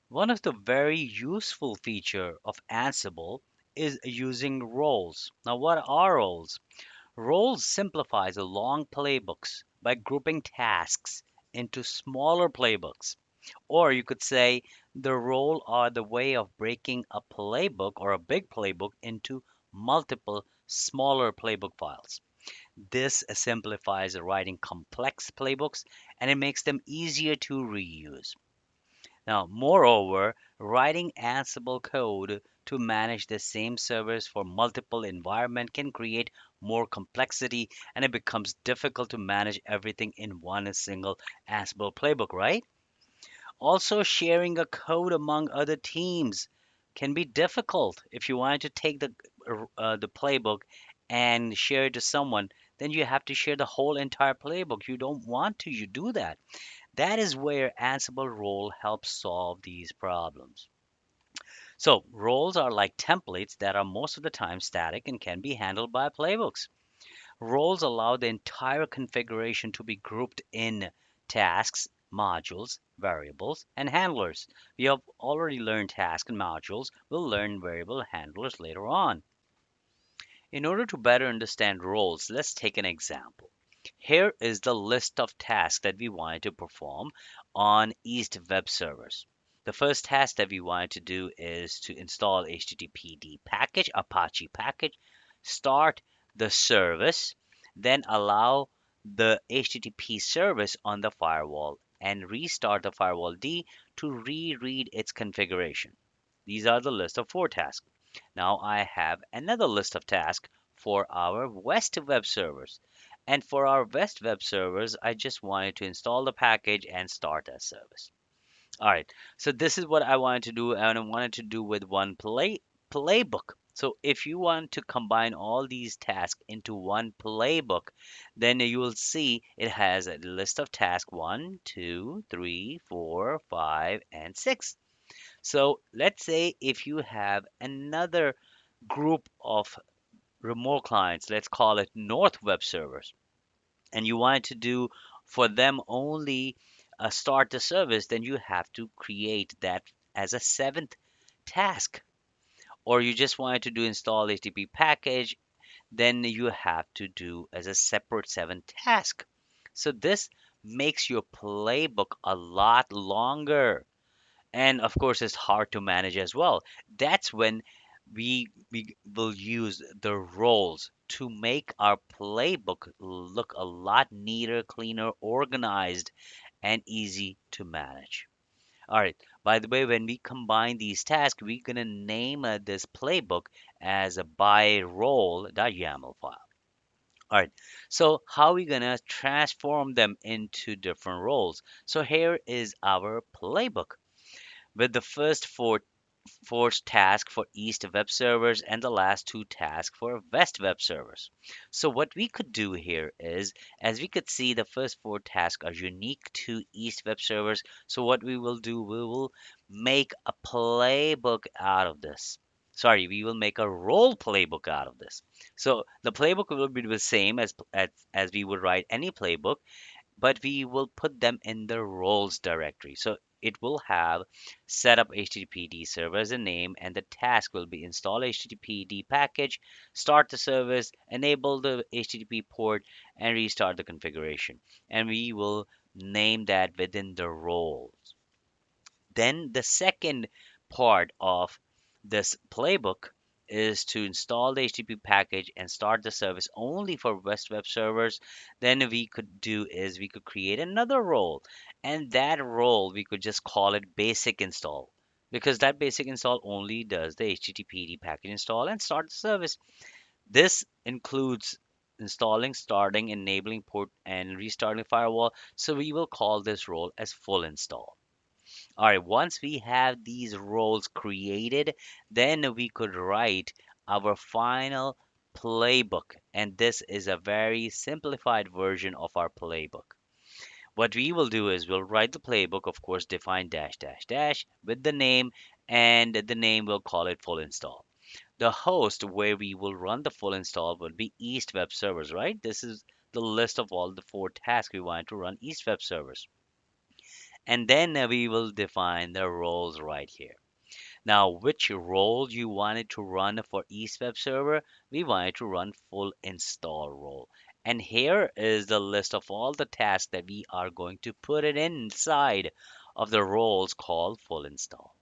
One of the very useful feature of Ansible is using roles. Now, what are roles? Roles simplifies the long playbooks by grouping tasks into smaller playbooks. Or you could say the role are the way of breaking a playbook or a big playbook into multiple smaller playbook files. This simplifies writing complex playbooks and it makes them easier to reuse. Now, moreover, writing Ansible code to manage the same servers for multiple environments can create more complexity and it becomes difficult to manage everything in one single Ansible playbook, right? Also, sharing a code among other teams can be difficult. If you wanted to take the playbook and share it to someone, then you have to share the whole entire playbook. You don't want to, you do that. That is where Ansible role helps solve these problems. So, roles are like templates that are most of the time static and can be handled by playbooks. Roles allow the entire configuration to be grouped in tasks, modules, variables, and handlers. We have already learned tasks and modules. We'll learn variable handlers later on. In order to better understand roles, let's take an example. Here is the list of tasks that we wanted to perform on East Web Servers. The first task that we wanted to do is to install HTTPD package, Apache package, start the service, then allow the HTTP service on the firewall and restart the firewall D to reread its configuration. These are the list of 4 tasks. Now I have another list of tasks for our West Web Servers. And for our West Web Servers, I just wanted to install the package and start that service. All right. So this is what I wanted to do, and I wanted to do with one playbook. So if you want to combine all these tasks into one playbook, then you will see it has a list of tasks 1, 2, 3, 4, 5, and 6. So let's say if you have another group of remote clients, let's call it North Web Servers, and you want to do for them only start the service, then you have to create that as a seventh task. Or you just wanted to do install HTTP package, then you have to do as a separate seventh task. So this makes your playbook a lot longer. And of course, it's hard to manage as well. That's when we will use the roles to make our playbook look a lot neater, cleaner, organized, and easy to manage. All right. By the way, when we combine these tasks, we're gonna name this playbook as a by role.yaml file. All right. So how are we gonna transform them into different roles? So here is our playbook with the first four tasks for East Web Servers and the last 2 tasks for West Web Servers. So what we could do here is, as we could see, the first 4 tasks are unique to East Web Servers. So what we will do, we will make a playbook out of this. Sorry, we will make a role playbook out of this. So the playbook will be the same as we would write any playbook, but we will put them in the roles directory. So it will have set up HTTPD server as a name, and the task will be install HTTPD package, start the service, enable the HTTP port, and restart the configuration. And we will name that within the roles. Then the second part of this playbook is to install the HTTP package and start the service only for West Web Servers. Then we could do is we could create another role, and that role we could just call it basic install because that basic install only does the HTTPD package install and start the service. This includes installing, starting, enabling port, and restarting firewall. So we will call this role as full install. All right, once we have these roles created, then we could write our final playbook. And this is a very simplified version of our playbook. What we will do is we'll write the playbook, of course, define dash dash dash with the name, and the name we'll call it full install. The host where we will run the full install will be East Web Servers, right? This is the list of all the 4 tasks we want to run East Web Servers. And then we will define the roles right here. Now, which role you wanted to run for each web server? We wanted to run full install role. And here is the list of all the tasks that we are going to put it inside of the roles called full install.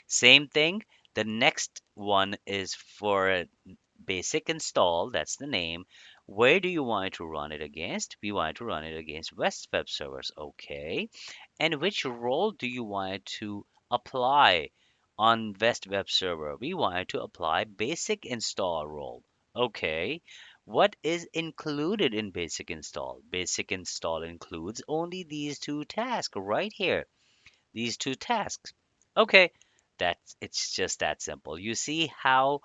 Same thing, the next one is for basic install, that's the name. Where do you want to run it against? We want to run it against West Web Servers. Okay. And which role do you want to apply on West Web Server? We want to apply basic install role. Okay. What is included in basic install? Basic install includes only these two tasks right here. These two tasks. Okay, it's just that simple. You see how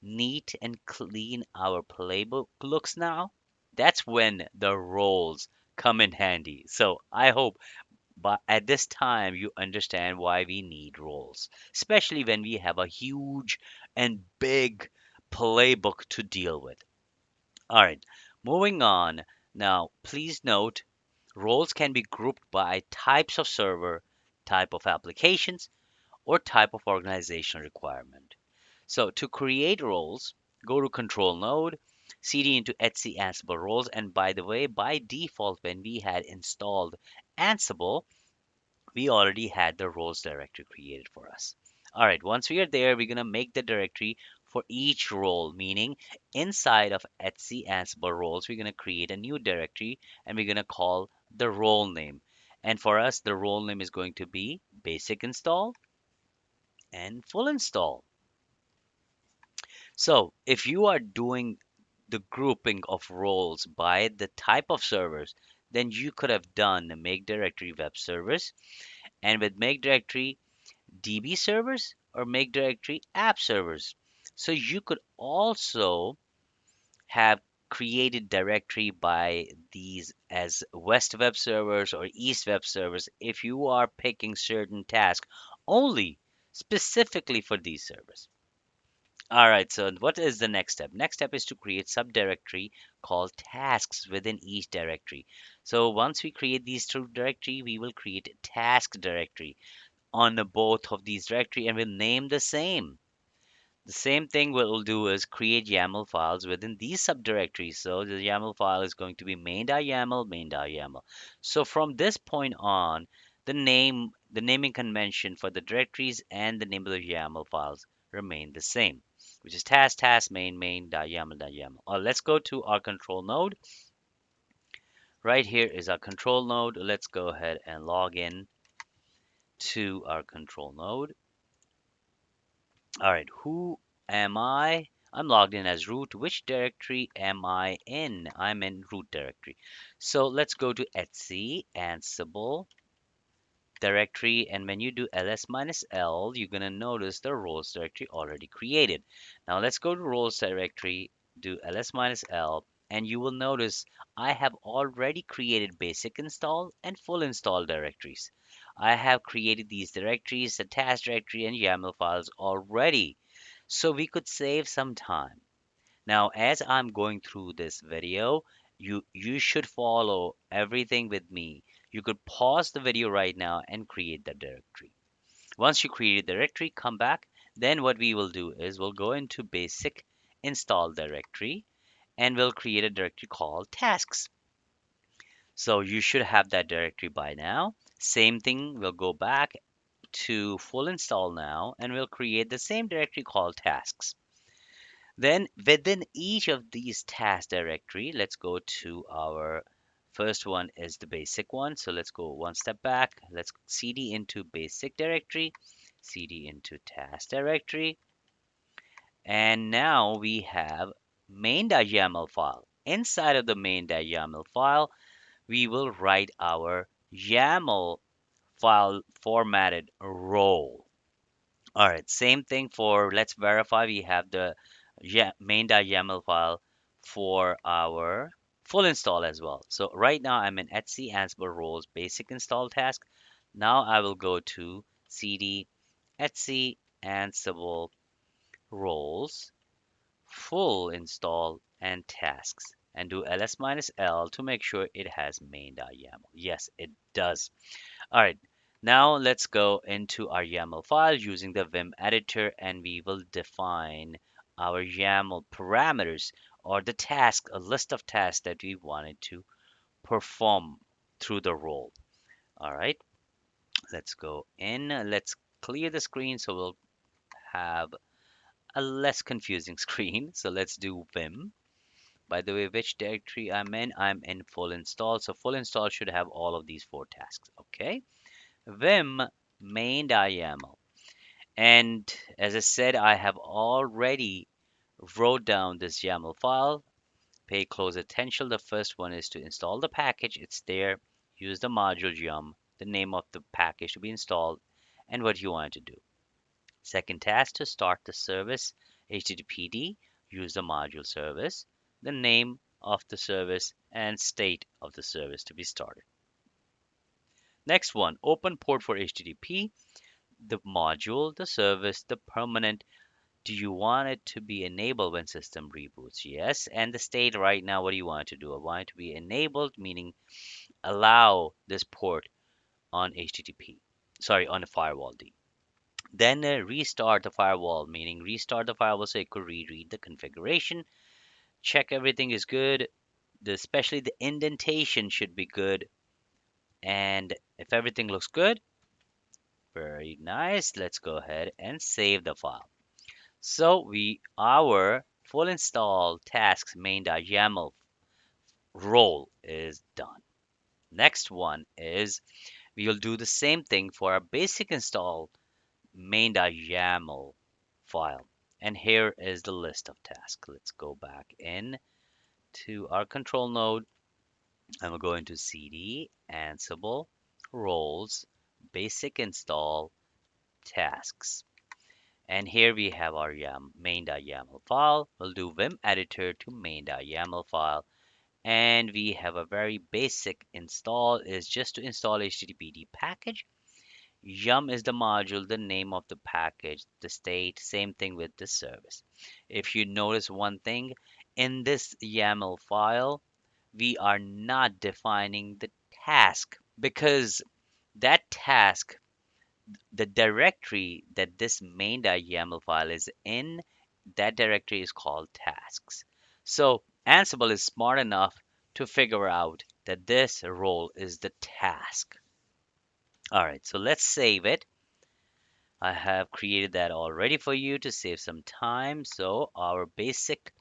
neat and clean our playbook looks now? That's when the roles come in handy. So I hope but at this time you understand why we need roles, especially when we have a huge and big playbook to deal with. All right, moving on. Now, please note roles can be grouped by types of server, type of applications, or type of organization requirement. So to create roles, go to control node, cd into etc Ansible roles. And by the way, by default, when we had installed Ansible, we already had the roles directory created for us. All right, once we are there, we're going to make the directory for each role, meaning inside of etc Ansible roles, we're going to create a new directory and we're going to call the role name. And for us, the role name is going to be basic install and full install. So if you are doing the grouping of roles by the type of servers, then you could have done the make directory web servers, and with make directory DB servers or make directory app servers. So you could also have created directory by these as West web servers or East web servers if you are picking certain tasks only specifically for these servers. All right, so what is the next step? Next step is to create subdirectory called tasks within each directory. So once we create these two directory, we will create a task directory on the both of these directory and we'll name the same. The same thing we'll do is create YAML files within these subdirectories. So the YAML file is going to be main.yaml, main.yaml. So from this point on, the naming convention for the directories and the name of the YAML files remain the same, which is task main main.yaml.yaml. Let's go to our control node. Right here is our control node. Let's go ahead and log in to our control node. All right, who am I? I'm logged in as root. Which directory am I in? I'm in root directory. So let's go to etc Ansible directory, and when you do ls-l, you're gonna notice the roles directory already created. Now let's go to roles directory, do ls-l, and you will notice I have already created basic install and full install directories. I have created these directories, the task directory and YAML files already, so we could save some time. Now, as I'm going through this video, you should follow everything with me. You could pause the video right now and create the directory. Once you create the directory, come back. Then what we will do is we'll go into basic install directory and we'll create a directory called tasks. So you should have that directory by now. Same thing, we'll go back to full install now and we'll create the same directory called tasks. Then within each of these task directory, let's go to our first one is the basic one. So let's go one step back. Let's cd into basic directory, cd into task directory. And now we have main.yaml file. Inside of the main.yaml file, we will write our YAML file formatted role. All right, same thing for let's verify we have the main.yaml file for our full install as well. So right now I'm in etc Ansible roles basic install task. Now I will go to cd etc Ansible roles full install and tasks and do ls-l to make sure it has main.yaml. Yes, it does. All right. Now let's go into our YAML file using the Vim editor and we will define our YAML parameters or the task, a list of tasks that we wanted to perform through the role. All right, let's go in. Let's clear the screen so we'll have a less confusing screen. So let's do Vim. By the way, which directory I'm in full install. So full install should have all of these four tasks. Okay. Vim main.yaml. And as I said, I have already wrote down this YAML file. Pay close attention. The first one is to install the package. It's there. Use the module yum, the name of the package to be installed, and what you want to do. Second task to start the service, HTTPD, use the module service, the name of the service, and state of the service to be started. Next one, open port for HTTP, the module, the service, the permanent. Do you want it to be enabled when system reboots? Yes. And the state right now, what do you want to do? I want it to be enabled, meaning allow this port on HTTP. Sorry, on the firewall D. Then restart the firewall, meaning restart the firewall so it could reread the configuration. Check everything is good. Especially the indentation should be good. And if everything looks good, very nice. Let's go ahead and save the file. So our full install tasks main.yaml role is done. Next one is we will do the same thing for our basic install main.yaml file. And here is the list of tasks. Let's go back in to our control node and we'll go into cd ansible roles basic install tasks. And here we have our main.yaml file. We'll do vim editor to main.yaml file. And we have a very basic install is just to install HTTPD package. Yum is the module, the name of the package, the state, same thing with the service. If you notice one thing, in this YAML file, we are not defining the task because that task, the directory that this main.yaml file is in, that directory is called tasks. So Ansible is smart enough to figure out that this role is the task. All right, so let's save it. I have created that already for you to save some time. So our basic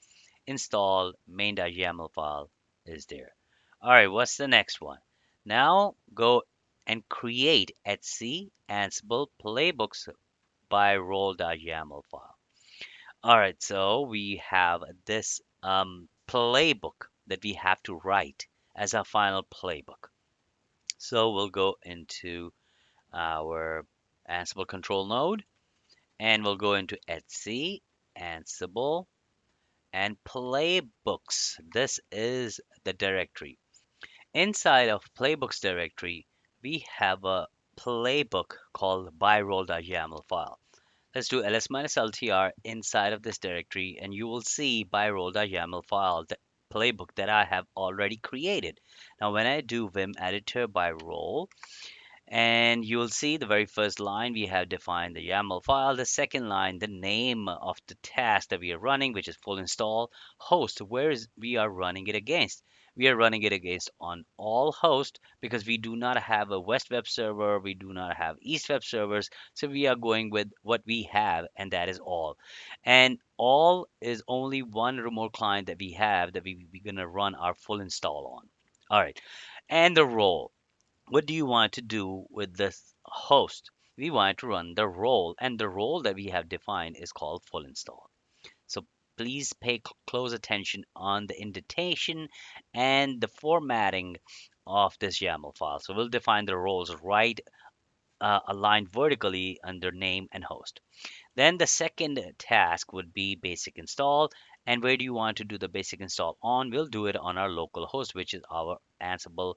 install main.yaml file is there. All right, what's the next one? Now go and create etc Ansible playbooks by role.yaml file. All right, so we have this playbook that we have to write as our final playbook. So we'll go into our Ansible control node and we'll go into etc Ansible and playbooks. This is the directory. Inside of playbooks directory, we have a playbook called byrole.yaml file. Let's do ls-ltr inside of this directory and you will see byrole.yaml file, the playbook that I have already created. Now when I do vim editor by role, and you will see the very first line we have defined the YAML file. The second line, the name of the task that we are running, which is full install host. Where is we are running it against? We are running it against on all hosts because we do not have a West Web server, we do not have East Web servers, so we are going with what we have, and that is all. And all is only one remote client that we have that we're gonna run our full install on. All right, and the role. What do you want to do with this host? We want to run the role, and the role that we have defined is called full install. So please pay close attention on the indentation and the formatting of this YAML file. So we'll define the roles right aligned vertically under name and host. Then the second task would be basic install. And where do you want to do the basic install on? We'll do it on our local host, which is our Ansible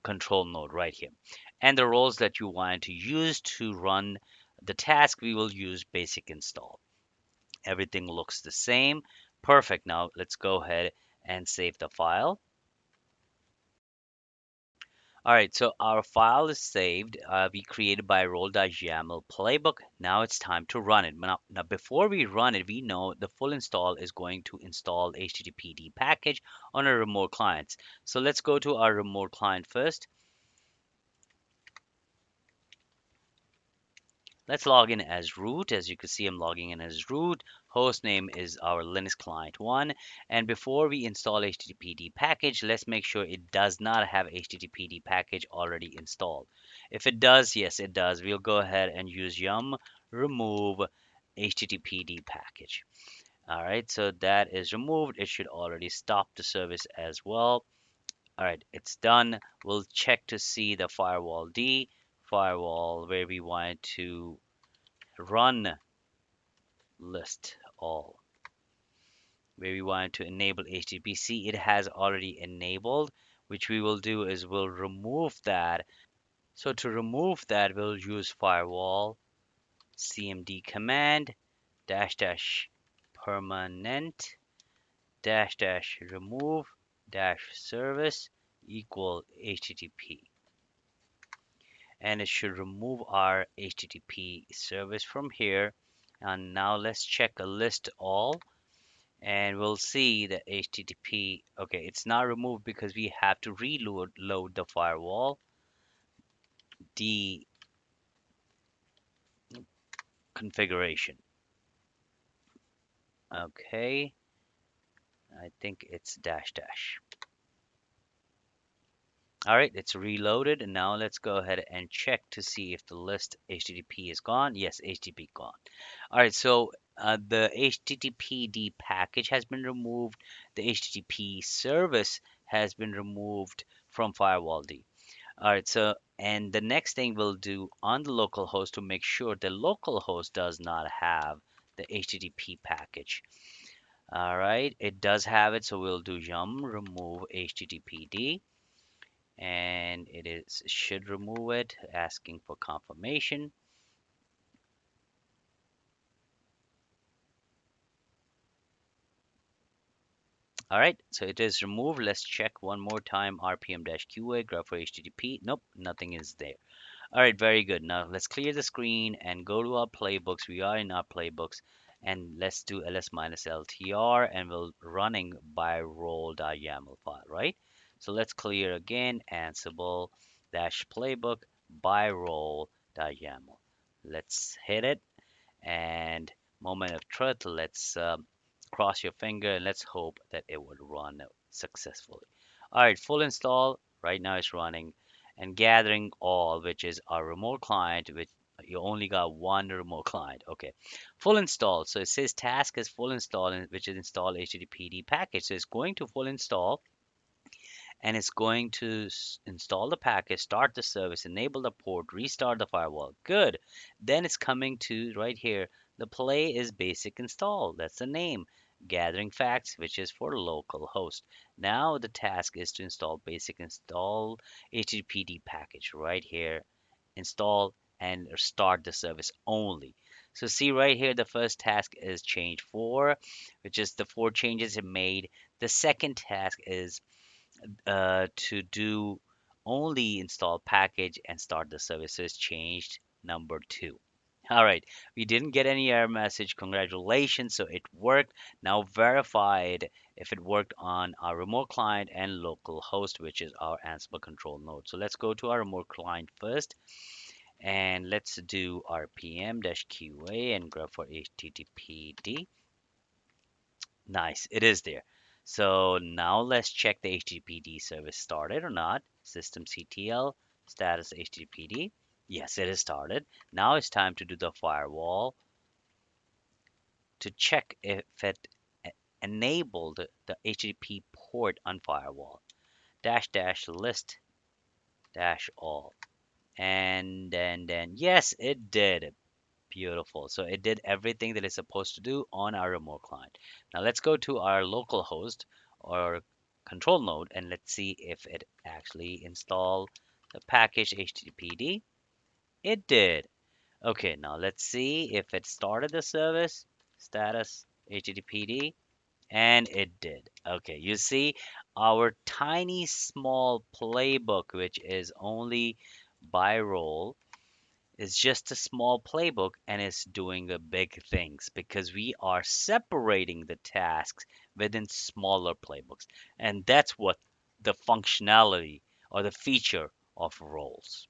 control node right here. And the roles that you want to use to run the task, we will use basic install. Everything looks the same. Perfect. Now let's go ahead and save the file. All right, so our file is saved. We created by role.yaml playbook. Now it's time to run it. Now, before we run it, we know the full install is going to install HTTPD package on a remote client. So let's go to our remote client first. Let's log in as root. As you can see, I'm logging in as root. Host name is our Linux client 1. And before we install HTTPD package, let's make sure it does not have HTTPD package already installed. If it does, yes, it does. We'll go ahead and use yum remove HTTPD package. All right, so that is removed. It should already stop the service as well. All right, it's done. We'll check to see the firewall D, firewall where we want to run list all, where we want to enable HTTPC. It has already enabled, which we will do is we'll remove that. So to remove that, we'll use firewall cmd command dash dash permanent dash dash remove dash service equal HTTP. And it should remove our HTTP service from here. And now let's check a list all, and we'll see the HTTP. Okay, it's not removed because we have to load the firewall D configuration. Okay, I think it's dash dash. All right, it's reloaded, and now let's go ahead and check to see if the list HTTP is gone. Yes, HTTP gone. All right, so the HTTPD package has been removed. The HTTP service has been removed from firewall D. All right, so and the next thing we'll do on the local host to make sure the local host does not have the HTTP package. All right, it does have it, so we'll do yum remove HTTPD, and should remove it, asking for confirmation. All right, so it is removed. Let's check one more time. RPM-QA grab for HTTP. Nope, nothing is there. All right, very good. Now let's clear the screen and go to our playbooks. We are in our playbooks, and let's do ls-ltr, and we'll running by role.yaml file, right? So let's clear again Ansible dash playbook by role.yaml. Let's hit it, and moment of truth. Let's cross your finger and let's hope that it would run successfully. All right, full install. Right now it's running and gathering all, which is our remote client, which you only got one remote client. Okay, full install. So it says task is full install, which is install HTTPD package. So it's going to full install, and it's going to install the package, start the service, enable the port, restart the firewall. Good. Then it's coming to right here. The play is basic install. That's the name. Gathering facts, which is for local host. Now the task is to install basic install HTTPD package right here. Install and start the service only. So see right here, the first task is change 4, which is the 4 changes it made. The second task is to do only install package and start the services changed number 2. All right, we didn't get any error message. Congratulations, so it worked. Now verified if it worked on our remote client and local host, which is our Ansible control node. So let's go to our remote client first, and let's do rpm-qa and grab for httpd. Nice, it is there. So now let's check the HTTPD service started or not. Systemctl status HTTPD. Yes, it is started. Now it's time to do the firewall to check if it enabled the HTTP port on firewall. Dash dash list dash all. And then yes, it did. Beautiful. So it did everything that it's supposed to do on our remote client. Now let's go to our local host or control node, and let's see if it actually installed the package HTTPD. It did. Okay, now let's see if it started the service. Status HTTPD. And it did. Okay, you see, our tiny small playbook, which is only by role, is just a small playbook and is doing the big things because we are separating the tasks within smaller playbooks. And that's what the functionality or the feature of roles.